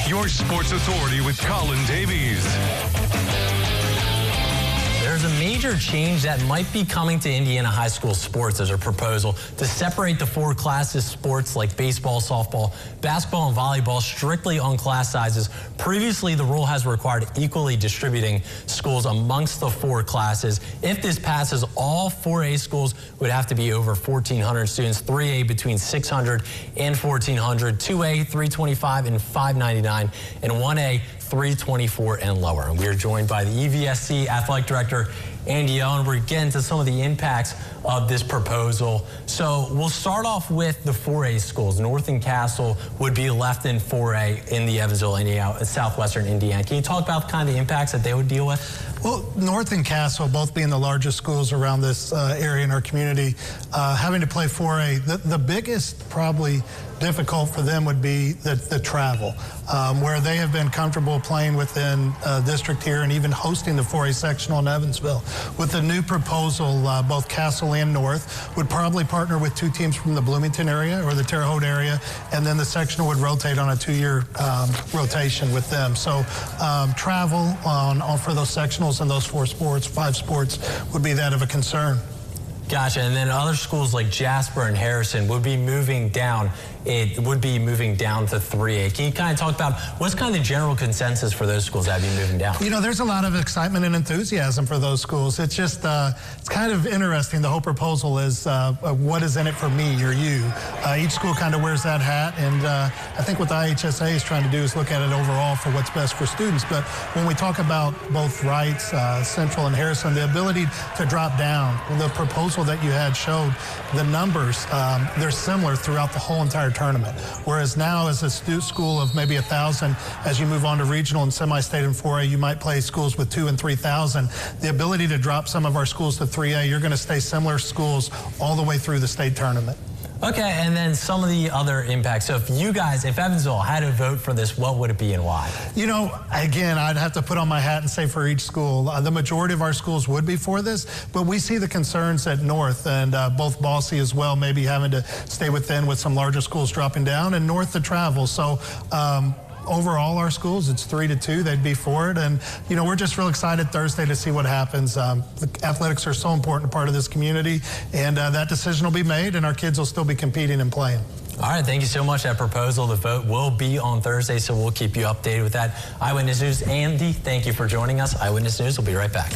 Your Sports Authority with Colin Davies. There's a major change that might be coming to Indiana high school sports. There's a proposal to separate the four classes sports like baseball, softball, basketball, and volleyball strictly on class sizes. Previously, the rule has required equally distributing schools amongst the four classes. If this passes, all 4A schools would have to be over 1,400 students, 3A between 600 and 1,400, 2A 325 and 599, and 1A 324 and lower. And we are joined by the EVSC Athletic Director, Andy Owen. We're getting to some of the impacts of this proposal. So we'll start off with the 4A schools. North and Castle would be left in 4A in the Evansville, Indiana, Southwestern Indiana. Can you talk about kind of the impacts that they would deal with? Well, North and Castle, both being the largest schools around this area in our community, having to play 4A, the biggest probably difficult for them would be the travel, where they have been comfortable playing within district here and even hosting the 4A sectional in Evansville. With the new proposal, both Castle and North would probably partner with two teams from the Bloomington area or the Terre Haute area, and then the sectional would rotate on a 2-year rotation with them. So travel for those sectionals and those 5 sports would be that of a concern. Gotcha. And then other schools like Jasper and Harrison would be moving down. It would be moving down to 3A. Can you kind of talk about what's kind of the general consensus for those schools that would be moving down? You know, there's a lot of excitement and enthusiasm for those schools. It's just, it's kind of interesting. The whole proposal is what is in it for me or you. Each school kind of wears that hat, and I think what the IHSAA is trying to do is look at it overall for what's best for students. But when we talk about both Wrights, Central, and Harrison, the ability to drop down, the proposal that you had showed the numbers, they're similar throughout the whole entire tournament. Whereas now, as a school of maybe 1,000, as you move on to regional and semi-state and 4A, you might play schools with 2,000 and 3,000. The ability to drop some of our schools to 3A, you're going to stay similar schools all the way through the state tournament. Okay, and then some of the other impacts. So if Evansville had to vote for this, what would it be and why? You know, again, I'd have to put on my hat and say for each school, the majority of our schools would be for this, but we see the concerns at North and both Bossy as well, maybe having to stay within with some larger schools dropping down, and North to travel. So overall, our schools, it's 3-2. They'd be for it. And, you know, we're just real excited Thursday to see what happens. The athletics are so important part of this community, and that decision will be made, and our kids will still be competing and playing. All right, thank you so much. That proposal, the vote will be on Thursday, so we'll keep you updated with that. Eyewitness News, Andy, thank you for joining us. Eyewitness News will be right back.